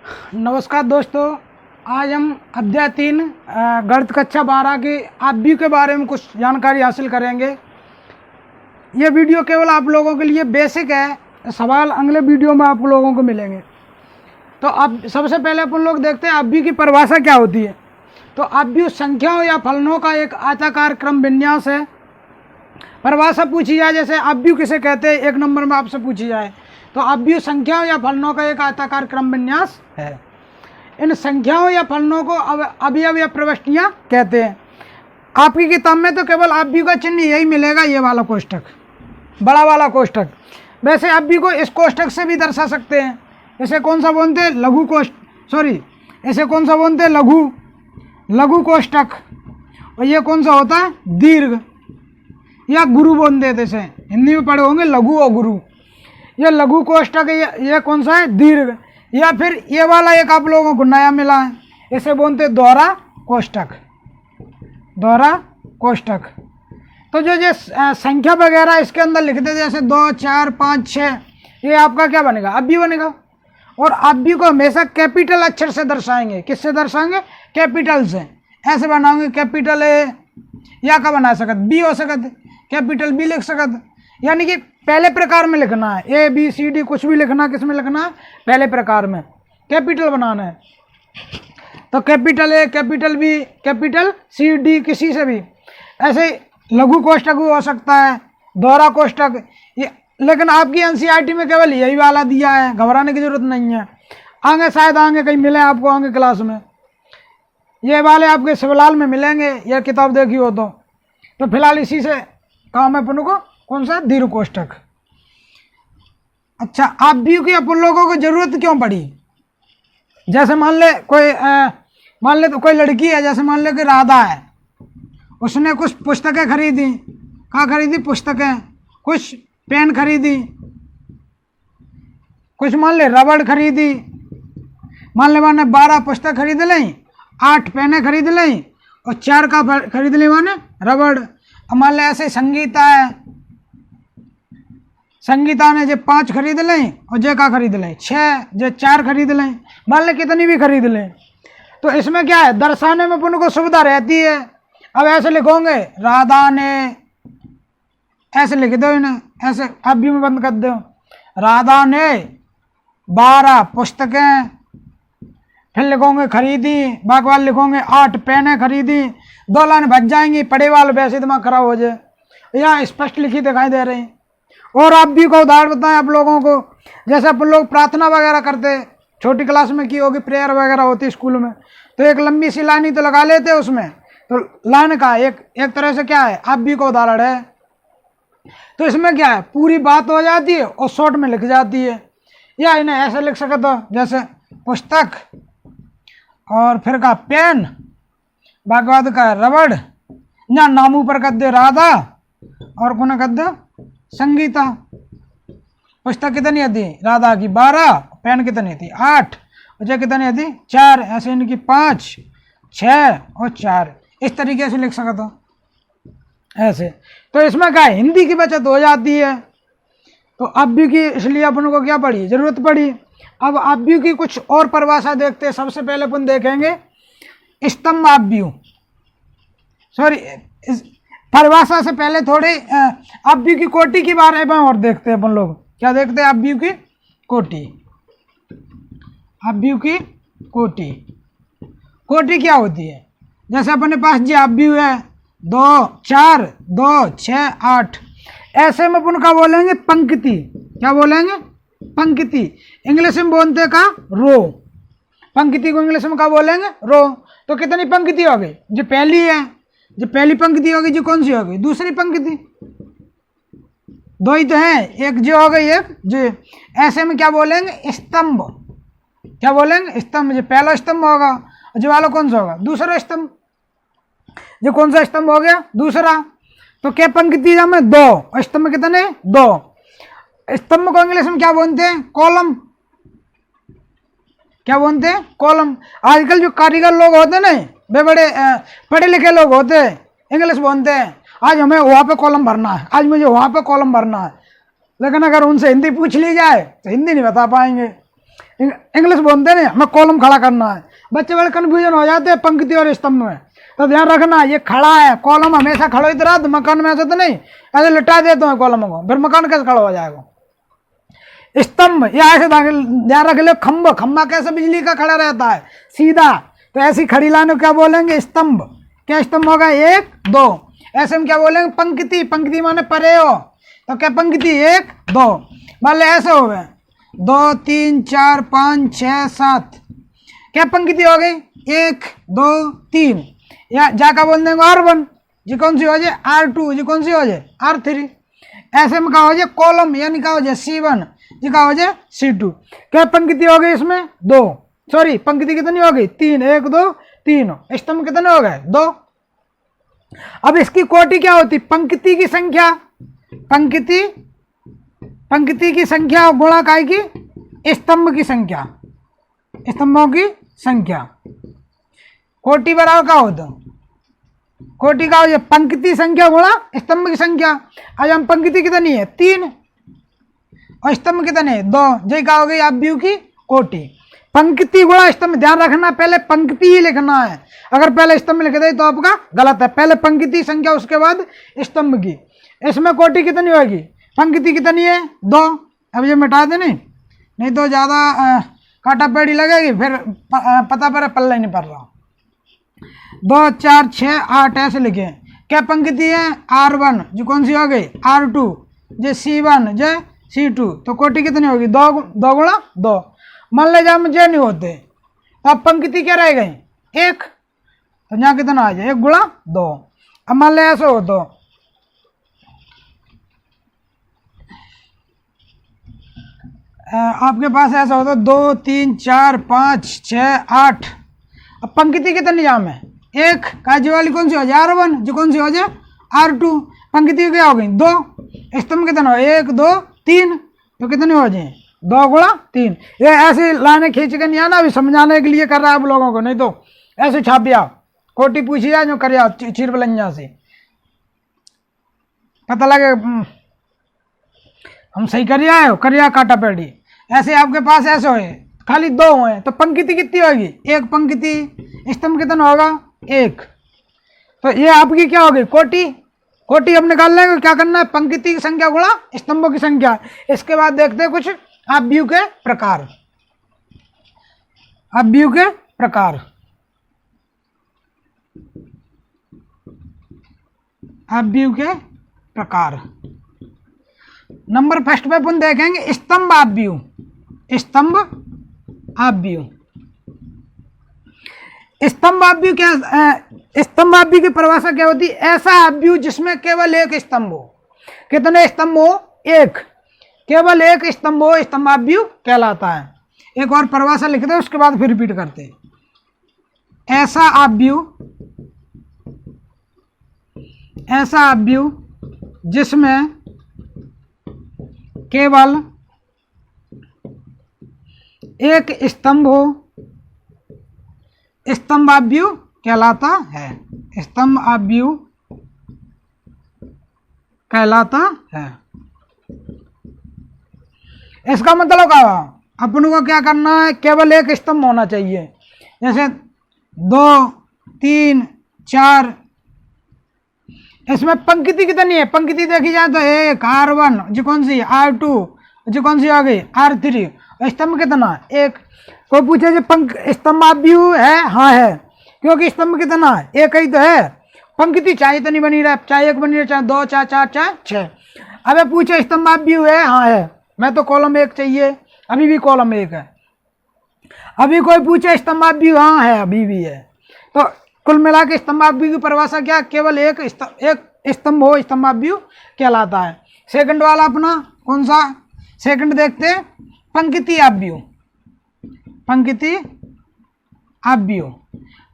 नमस्कार दोस्तों, आज हम अध्याय 3 गणित कक्षा 12 की आव्यूह के बारे में कुछ जानकारी हासिल करेंगे। ये वीडियो केवल आप लोगों के लिए बेसिक है, सवाल अगले वीडियो में आप लोगों को मिलेंगे। तो अब सबसे पहले अपन लोग देखते हैं आव्यूह की परिभाषा क्या होती है। तो आव्यूह संख्याओं या फलनों का एक आयताकार क्रम विन्यास है। परिभाषा पूछी जाए जैसे आव्यूह किसे कहते हैं, 1 नंबर में आपसे पूछी जाए तो आव्यूह संख्याओं या फलनों का एक आयताकार क्रम विन्यास है। इन संख्याओं या फलनों को अवयव या प्रविष्टियां कहते हैं। आपकी किताब में तो केवल आव्यूह का चिन्ह यही मिलेगा, ये वाला कोष्ठक, बड़ा वाला कोष्ठक। वैसे आव्यूह को इस कोष्ठक से भी दर्शा सकते हैं। इसे कौन सा बोलते हैं? लघु कोष्ठ, सॉरी, इसे कौन सा बोलते हैं? लघु कोष्ठक। और ये कौन सा होता है? दीर्घ या गुरु बोलते थे। इसे हिंदी में पढ़े होंगे लघु और गुरु। ये लघु कोष्ठक, ये कौन सा है? दीर्घ। या फिर ये वाला एक आप लोगों को नया मिला है, इसे बोलते हैं दोहरा कोष्ठक। दोहरा कोष्ठक। तो जो संख्या वगैरह इसके अंदर लिखते थे जैसे 2, 4, 5, 6, ये आपका क्या बनेगा? आव्यूह बनेगा। और आव्यूह को हमेशा कैपिटल अक्षर से दर्शाएंगे। किससे दर्शाएंगे? कैपिटल से। ऐसे बनाओगे कैपिटल ए, या का बना सकत बी हो सकत, कैपिटल बी लिख सकत। यानी कि पहले प्रकार में लिखना है, ए बी सी डी कुछ भी लिखना, किस में लिखना है? पहले प्रकार में कैपिटल बनाना है। तो capital A, capital B, capital C D, किसी से भी। ऐसे लघु कोष्ठक भी हो सकता है, दोहरा कोष्ठक। ये लेकिन आपकी एनसीईआरटी में केवल यही वाला दिया है, घबराने की जरूरत नहीं है। आगे शायद आगे कहीं मिले आपको, आगे क्लास में ये वाले आपके शिवलाल में मिलेंगे, यह किताब देखी हो तो फिलहाल इसी से काम है अपन को। कौन सा? दीर्घ कोष्ठक। अच्छा, आव्यूह की अपन लोगों को जरूरत क्यों पड़ी? जैसे मान ले तो कोई लड़की है, जैसे मान ले कि राधा है, उसने कुछ पुस्तकें खरीदी। कहाँ खरीदी? पुस्तकें। कुछ पेन खरीदी, कुछ मान ले रबड़ खरीदी। मान ले मैंने 12 पुस्तक खरीद लें, 8 पेनें खरीद लें और 4 का खरीद ली मैंने रबड़। मान ले ऐसे संगीता है, संगीता ने जो 5 खरीद लें और जे का खरीद लें 6, जो 4 खरीद लें। मान ले कितनी भी खरीद लें। तो इसमें क्या है? दर्शाने में अपन को सुविधा रहती है। अब ऐसे लिखोगे राधा ने, ऐसे लिख दो इन्हें, ऐसे आव्यूह में बंद कर दो। राधा ने 12 पुस्तकें, फिर लिखोगे खरीदी, बागवाल लिखोगे 8 पेनें खरीदी। 2 लाइन बच जाएंगी, पढ़े वाले वैसे दिमाग खराब हो जाए। यहाँ स्पष्ट लिखी दिखाई दे रही। और आव्यूह का उदाहरण बताएं आप लोगों को। जैसे अपन लोग प्रार्थना वगैरह करते, छोटी क्लास में की होगी, प्रेयर वगैरह होती स्कूल में, तो एक लंबी सी लाइन ही तो लगा लेते उसमें। तो लाइन का एक तरह से क्या है? आव्यूह का उदाहरण है। तो इसमें क्या है? पूरी बात हो जाती है और शॉर्ट में लिख जाती है। या इन्हें ऐसे लिख सकते हो जैसे पुस्तक, और फिर का पेन, बागवाद का रबड़, या नाम ऊपर कर दे राधा और कोने कर दे संगीता। पुस्तक कितनी आती? राधा की 12, पेन कितनी थी? 8, और कितनी आती? 4। ऐसे इनकी 5, 6 और 4। इस तरीके से लिख सकते हो ऐसे। तो इसमें क्या है? हिंदी की बचत हो जाती है। तो आव्यूह की इसलिए अपन को क्या पड़ी? जरूरत पड़ी। अब आव्यूह की कुछ और परिभाषा देखते हैं। सबसे पहले अपन देखेंगे स्तंभ आव्यूह। सॉरी, परिभाषा से पहले थोड़ी आव्यूह की कोटि के बारे में और देखते हैं अपन लोग। क्या देखते हैं? आव्यूह की कोटि। आव्यूह की कोटि। कोटि क्या होती है? जैसे अपने पास जो आव्यूह है 2, 4, 2, 6, 8, ऐसे में अपन का बोलेंगे पंक्ति। क्या बोलेंगे? पंक्ति। इंग्लिश में बोलते का रो। पंक्ति को इंग्लिश में क्या बोलेंगे? रो। तो कितनी पंक्ति हो गई? जो पहली है, जो पहली पंक्ति होगी, जो कौन सी होगी? दूसरी पंक्ति। 2 ही तो है, एक जो हो गई, एक जो। ऐसे में क्या बोलेंगे? स्तंभ। क्या बोलेंगे? स्तंभ। जो पहला स्तंभ होगा, जो वाला कौन सा होगा? दूसरा स्तंभ। जो कौन सा स्तंभ हो गया? दूसरा। तो क्या पंक्ति में? 2। स्तंभ कितने? 2। स्तंभ को इंग्लिश में क्या बोलते हैं? कॉलम। क्या बोलते हैं? कॉलम। आजकल जो कारीगर लोग होते हैं ना, वे बड़े पढ़े लिखे लोग होते हैं, इंग्लिश बोलते हैं आज हमें वहाँ पे कॉलम भरना है, आज मुझे वहाँ पे कॉलम भरना है। लेकिन अगर उनसे हिंदी पूछ ली जाए तो हिंदी नहीं बता पाएंगे। इंग्लिश बोलते नहीं, हमें कॉलम खड़ा करना है। बच्चे बड़े कन्फ्यूजन हो जाते हैं पंक्ति और स्तंभ में, तो ध्यान रखना ये खड़ा है, कॉलम हमेशा खड़ा ही रहा, तो मकान में ऐसे तो नहीं ऐसे लिटा देते हैं कॉलम को, फिर मकान कैसे खड़ा हो जाएगा। स्तंभ या ऐसे ध्यान रख लो, खंभा, खंभा कैसे बिजली का खड़ा रहता है सीधा, तो ऐसी खड़ी लाइन क्या बोलेंगे, स्तंभ। क्या स्तंभ होगा, 1 2। ऐसे हम क्या बोलेंगे, पंक्ति, पंक्ति माने परे हो, तो क्या पंक्ति 1 2। मान लो ऐसे हो गए 2 3 4 5 6 7, क्या पंक्ति हो गई 1 2 3। या जाकर बोल देंगे R1, जी कौन सी हो जाए R2, जी कौन सी हो जाए R3। ऐसे में क्या हो जाए कॉलम, यानी क्या हो जाए C1, जी क्या हो जाए C2। क्या पंक्ति हो गई इसमें 2, सॉरी पंक्ति कितनी हो गई 3, 1 2 3। स्तंभ कितने हो गए 2। अब इसकी कोटि क्या होती, पंक्ति की संख्या, पंक्ति की संख्या गुणा काय की स्तंभ की संख्या, स्तंभों की संख्या। कोटि बराबर क्या होता, कोटि का हो जाए पंक्ति संख्या गुणा स्तंभ की संख्या। आज हम पंक्ति कितनी है 3 और स्तंभ कितने 2, जो क्या हो गई आप व्यू की कोटि। पंक्ति गुणा स्तंभ, ध्यान रखना पहले पंक्ति ही लिखना है, अगर पहले स्तंभ लिख दे तो आपका गलत है। पहले पंक्ति संख्या उसके बाद स्तंभ की। इसमें कोटि कितनी होगी, पंक्ति कितनी है 2। अब ये मिटा दे नहीं तो ज़्यादा काटा पेड़ी लगेगी, फिर पता पर पल्ला ही नहीं पड़ रहा। 2 4 6 8 ऐसे लिखे। क्या पंक्ति है R1, जो कौन सी हो गई R2, जो C1, जो C2। तो कोटि कितनी होगी 2 गुणा 2। मान ले जब मुझे नहीं होते तो अब पंक्ति क्या रह गई 1, तो यहाँ कितना आ जाए 1 गुणा 2। अब मान ले ऐसे हो तो आपके पास ऐसा होता 2 3 4 5 6 8। अब पंक्ति कितनी जाम है 1, काजी वाली कौन सी हो जाए R1, जो कौन सी हो जाए R2। पंक्ति क्या हो गई 2, स्तंभ कितना हो 1 2 3, तो कितनी हो जाए 2 गुणा 3। ये ऐसे लाने खींच के नहीं आना, अभी समझाने के लिए कर रहा है आप लोगों को, नहीं तो ऐसे छाप दिया कोटि पूछी जाए जो करिया चीर बलंजा से पता लगे हम सही करिया काटा पेड़ी। ऐसे आपके पास ऐसे होए खाली 2 हुए तो पंक्ति कितनी होगी 1 पंक्ति, स्तंभ कितना होगा 1। तो ये आपकी क्या होगी कोटि। कोटि हम निकाल लेंगे, क्या करना है पंक्ति की संख्या गुणा स्तंभों की संख्या। इसके बाद देखते हैं कुछ आप व्यू के प्रकार। अब व्यू के प्रकार, अब व्यू के प्रकार। नंबर फर्स्ट पे अपन देखेंगे स्तंभ आप व्यू, स्तंभ आप व्यू। स्तंभ आप व्यू क्या, स्तंभ आप व्यू की परिभाषा क्या होती है, ऐसा आप व्यू जिसमें केवल एक स्तंभ हो। कितने स्तंभ हो 1, केवल एक स्तंभ हो, स्तंभ आप व्यू कहलाता है। एक और परिभाषा लिखते हैं उसके बाद फिर रिपीट करते हैं। ऐसा आप व्यू, ऐसा आप व्यू जिसमें केवल एक स्तंभ हो, स्तंभ आप व्यू कहलाता है, स्तंभ आप व्यू कहलाता है। इसका मतलब क्या, अपन को क्या करना है, केवल एक स्तंभ होना चाहिए। जैसे 2 3 4, इसमें पंक्ति कितनी है, पंक्ति देखी जाए तो 1 R1, जो कौन सी R2, जो कौन सी आ गई R3। स्तंभ कितना 1। कोई पूछे जो स्तंभ आप व्यू है, हाँ है, क्योंकि स्तंभ कितना है 1 ही तो है। पंक्ति चाहे तो नहीं बनी रहे, चाहे 1 बनी रहे, चाहे 2 चाहे 4 चाहे 6। अब पूछे स्तंभ आप व्यू है, हाँ है, मैं तो कॉलम 1 चाहिए, अभी भी कॉलम 1 है। अभी कोई पूछे स्तंभ आप व्यू, हाँ है, अभी भी है। तो कुल मिला के स्तंभ आप व्यू की परिभाषा क्या, केवल एक स्तंभ हो, स्तंभ आप व्यू कहलाता है। सेकंड वाला अपना कौन सा, सेकंड देखते हैं पंक्ति आप व्यू। पंक्ति आप व्यू,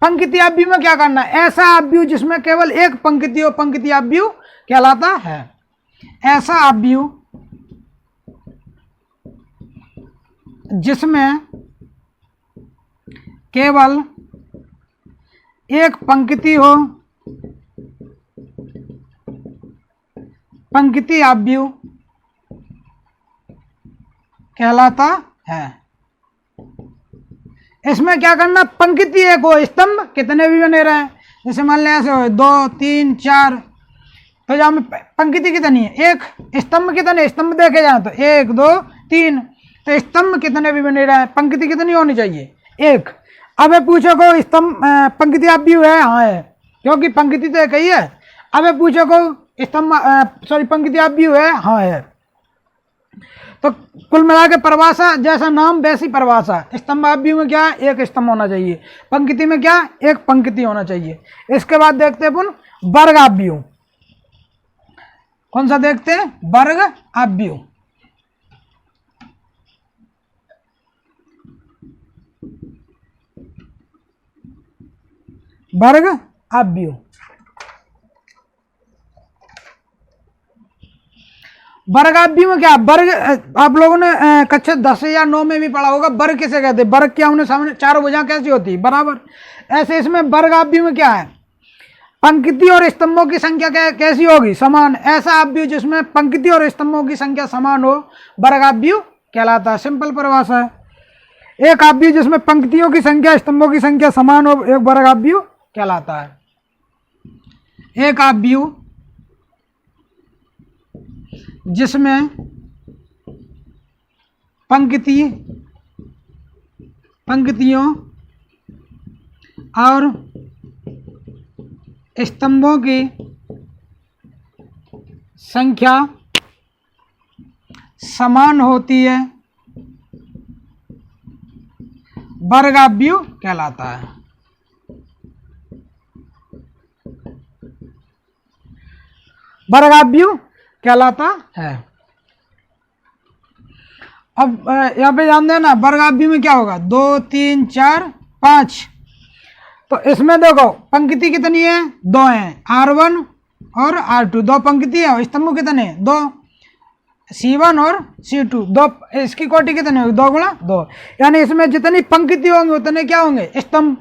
पंक्ति आप व्यू में क्या करना है, ऐसा आप व्यू जिसमें केवल एक पंक्ति हो, पंक्ति आप व्यू कहलाता है। ऐसा आप व्यू जिसमें केवल एक पंक्ति हो, पंक्ति आप व्यू कहलाता है। इसमें क्या करना, पंक्ति एक हो, स्तंभ कितने भी बने रहे, जैसे मान लें ऐसे हो 2 3 4, तो जहाँ में पंक्ति कितनी है, एक, स्तंभ कितने, स्तंभ देखे जाए तो 1 2 3, तो स्तंभ कितने भी बने रहे, पंक्ति कितनी होनी चाहिए, एक। अब पूछो को स्तंभ पंक्ति आप भी है, हाँ है, क्योंकि पंक्ति तो एक ही है। अब पूछो को स्तंभ सॉरी पंक्ति आप भी है, हाँ है। तो कुल मिला के परिभाषा, जैसा नाम वैसी परिभाषा, स्तंभ आप भी में क्या है, एक स्तंभ होना चाहिए, पंक्ति में क्या, एक पंक्ति होना चाहिए। इसके बाद देखते हैं अपन वर्ग आव्यूह, कौन सा देखते हैं, वर्ग आव्यूह। वर्ग आव्यूह, वर्ग आव्यूह में क्या, वर्ग आप लोगों ने कक्षा 10 या 9 में भी पढ़ा होगा, वर्ग किसे कहते हैं, वर्ग क्या होने सामने चारों भुजाएं कैसी होती है, बराबर। ऐसे इसमें वर्ग आव्यूह में क्या है, पंक्ति और स्तंभों की संख्या कैसी होगी, समान। ऐसा आव्यूह जिसमें पंक्ति और स्तंभों की संख्या समान हो, वर्ग आव्यूह कहलाता है। सिंपल परिभाषा है। एक आव्यूह जिसमें पंक्तियों की संख्या स्तंभों की संख्या समान हो, एक वर्ग आव्यूह कहलाता है। एक आव्यूह जिसमें पंक्तियों और स्तंभों की संख्या समान होती है, वर्ग आव्यूह कहलाता है। वर्ग आव्यूह कहलाता है। अब यहाँ पे ध्यान देना, वर्ग आव्यूह में क्या होगा, 2 3 4 5, तो इसमें देखो पंक्ति कितनी है, 2 हैं, R1 और R2, 2 पंक्ति है, और स्तंभ कितने हैं, 2, C1 और C2, 2, इसकी कोटि कितनी होगी, 2 गुणा 2, यानी इसमें जितनी पंक्ति होंगे उतने क्या होंगे, स्तंभ।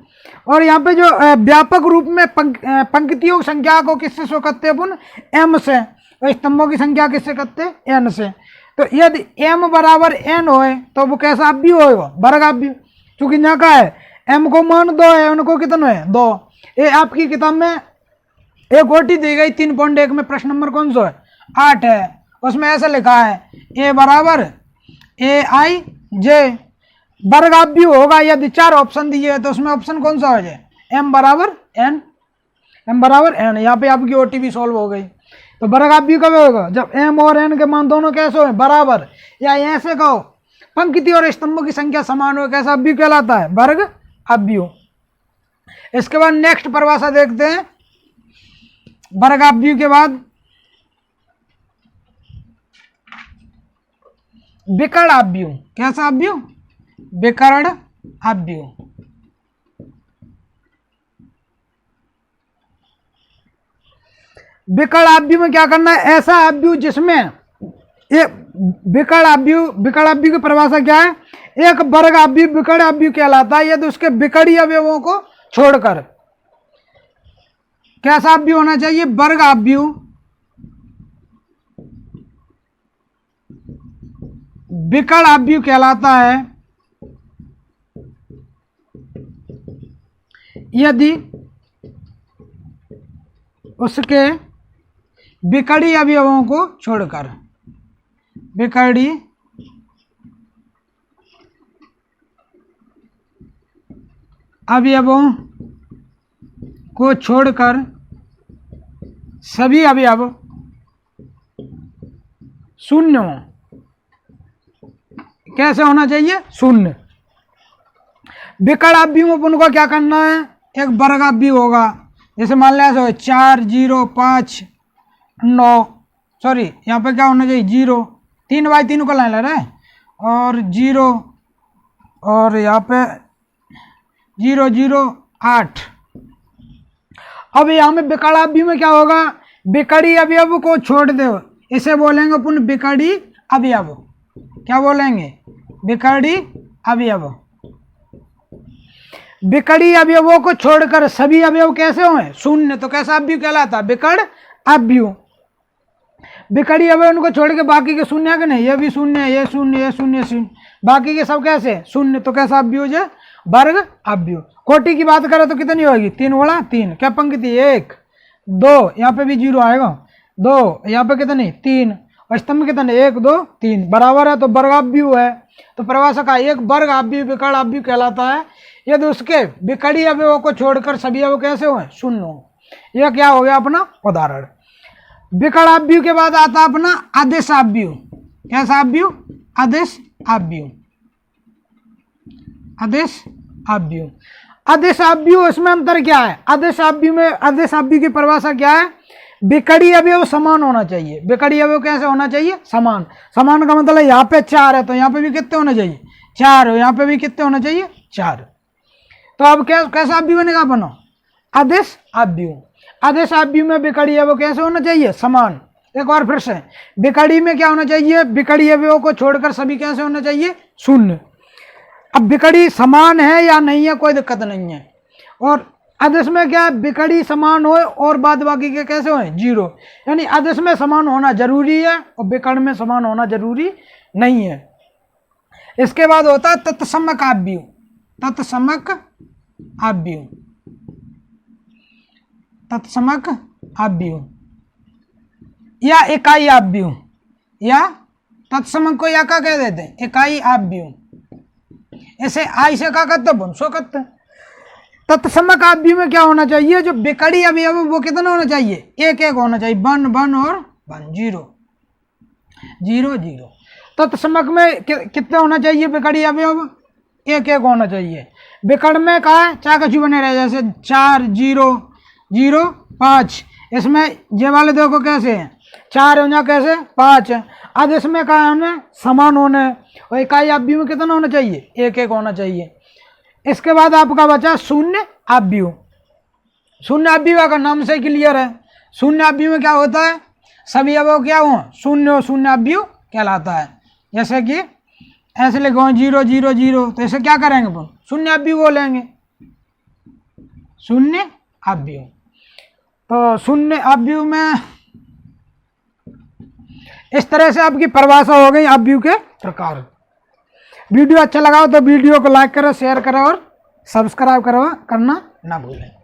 और यहाँ पे जो व्यापक रूप में पंक्तियों की संख्या को किससे शो करते हैं अपन, M से, और स्तंभों की संख्या किससे करते हैं, N से। तो यदि M बराबर N होए तो वो कैसा आव्यूह होगा, वर्ग आव्यूह। चूंकि यहाँ का है M को मान 2 है, उनको कितना है, 2। ये आपकी किताब में एक कोटि दी गई 3.1 में, प्रश्न नंबर कौन सा है, 8 है, उसमें ऐसा लिखा है A बराबर AIJ वर्ग आव्यूह होगा यदि 4 ऑप्शन दिए तो उसमें ऑप्शन कौन सा हो जाए, M बराबर N, M बराबर N। यहाँ पे आपकी OTB सॉल्व हो गई। तो वर्ग आव्यूह कब होगा, जब M और N के मान दोनों कैसे हो, बराबर, या ऐसे कहो पंक्ति और स्तंभों की संख्या समान हो, कैसा आव्यूह कहलाता है, वर्ग आव्यूह। इसके बाद नेक्स्ट परिभाषा देखते हैं वर्ग आव्यूह के बाद विकर्ण आव्यूह। कैसा आव्यूह, विकर्ण आव्यूह। विकर्ण आव्यूह में क्या करना है, ऐसा आव्यूह जिसमें ये विकर्ण आव्यूह की परिभाषा क्या है, एक वर्ग आव्यूह विकर्ण आव्यूह कहलाता है यदि उसके विकर्ण अवयवों को छोड़कर। कैसा आव्यूह होना चाहिए, वर्ग आव्यूह विकर्ण आव्यूह कहलाता है यदि उसके विकर्ण अवयवों को छोड़कर, विकर्ण अवयवों को छोड़कर सभी अवयव शून्य हो। कैसे होना चाहिए, शून्य। विकर्ण आव्यूह में उनको क्या करना है, एक वर्ग आव्यूह होगा, जैसे मान लिया 4 0 5 9, सॉरी यहाँ पे क्या होना चाहिए, 0, 3/3 को लाइन ले रहे हैं, और 0, और यहाँ पे 0 0 8। अब यहाँ में विकर्ण आव्यूह में क्या होगा, विकर्ण अवयव को छोड़ दो, इसे बोलेंगे अपन विकर्ण अवयव। क्या बोलेंगे, विकर्ण अवयव। विकर्ण अवयवों को छोड़कर सभी अवयव कैसे हों, शून्य, तो कैसा आव्यूह कहलाता है, विकर्ण आव्यूह। विकर्ण अवयव को छोड़ के बाकी के शून्य के नहीं, ये भी शून्य, ये शून्य, ये शून्य, शून्य, बाकी के सब कैसे शून्य, तो कैसा आव्यूह है, वर्ग अव्यू। कोटि की बात करें तो कितनी होगी 3 गुणा 3। क्या पंक्ति 1 2, यहाँ पे भी 0 आएगा 2, यहाँ पे कितनी 3, और स्तंभ कितने 1 2 3 बराबर है, तो वर्ग अव्यू है। तो परिभाषा का एक वर्ग अव्यू विकर्ण अव्यू कहलाता है यदि उसके विकर्ण अवयवों को छोड़कर सभी अवयव कैसे हुए शून्य हो। यह क्या हो गया अपना उदाहरण। विकर्ण अव्यू के बाद आता अपना आदेश अव्यू। कैसा अव्यू आदेश अव्यू। आदेश अव्यू, आदेश अव्यू इसमें अंतर क्या है। आदेश अव्यू में आदेश अव्यू की परिभाषा क्या है, विकर्ण अवयव समान होना चाहिए। विकर्ण अवयव कैसे होना चाहिए समान। समान का मतलब यहाँ पे 4 है तो यहाँ पे भी कितने होने चाहिए 4, और यहाँ पे भी कितने होने चाहिए 4। तो अब कैसा अव्यू बनेगा अपना आदेश अव्यू। आदेश अव्यू में विकर्ण अवयव कैसे होना चाहिए समान। एक बार फिर से, विकर्ण में क्या होना चाहिए, विकर्ण अवयवों को छोड़कर सभी कैसे होना चाहिए शून्य। अब विकर्ण समान है या नहीं है कोई दिक्कत नहीं है। और आदेश में क्या है विकर्ण समान हो और बाद बाकी के कैसे हो 0, यानी आदेश में समान होना जरूरी है और विकर्ण में समान होना जरूरी नहीं है। इसके बाद होता है तत्समक अव्यू। तत्समक अव्यू, तत्समक अव्यू या इकाई अव्यू, या तत्समक को या क्या कह देते हैं इकाई अव्यू। ऐसे आई से क्या करते बुनसो करते। तत्समक अव्यू में क्या होना चाहिए, जो विकर्ण अवयव वो कितना होना चाहिए 1 1 होना चाहिए। 1 1 और 1 0 0 0। तत्समक में कितने होना चाहिए विकर्ण अवयव 1 1 होना चाहिए। विकर्ण में कहा है चार कछु बने रहे, जैसे 4 0 0 5। इसमें ये वाले देखो कैसे हैं 4 होना कैसे 5 है। अब इसमें कहा है समान होने, और इकाई अव्यू में कितना होना चाहिए 1 1 होना चाहिए। इसके बाद आपका बचा शून्य अव्यू। शून्य अव्यू का नाम से क्लियर है। शून्य अव्यू में क्या होता है सभी अवयव क्या हो शून्य, और शून्य अव्यू कहलाता है। जैसे कि ऐसे लिखो 0 0 0, तो ऐसे क्या करेंगे अपन शून्य अव्यू बोलेंगे, शून्य अव्यू। तो शून्य अव्यू में इस तरह से आपकी परिभाषा हो गई अव्यू के प्रकार। वीडियो अच्छा लगा तो वीडियो को लाइक करो, शेयर करो और सब्सक्राइब करना ना भूलें।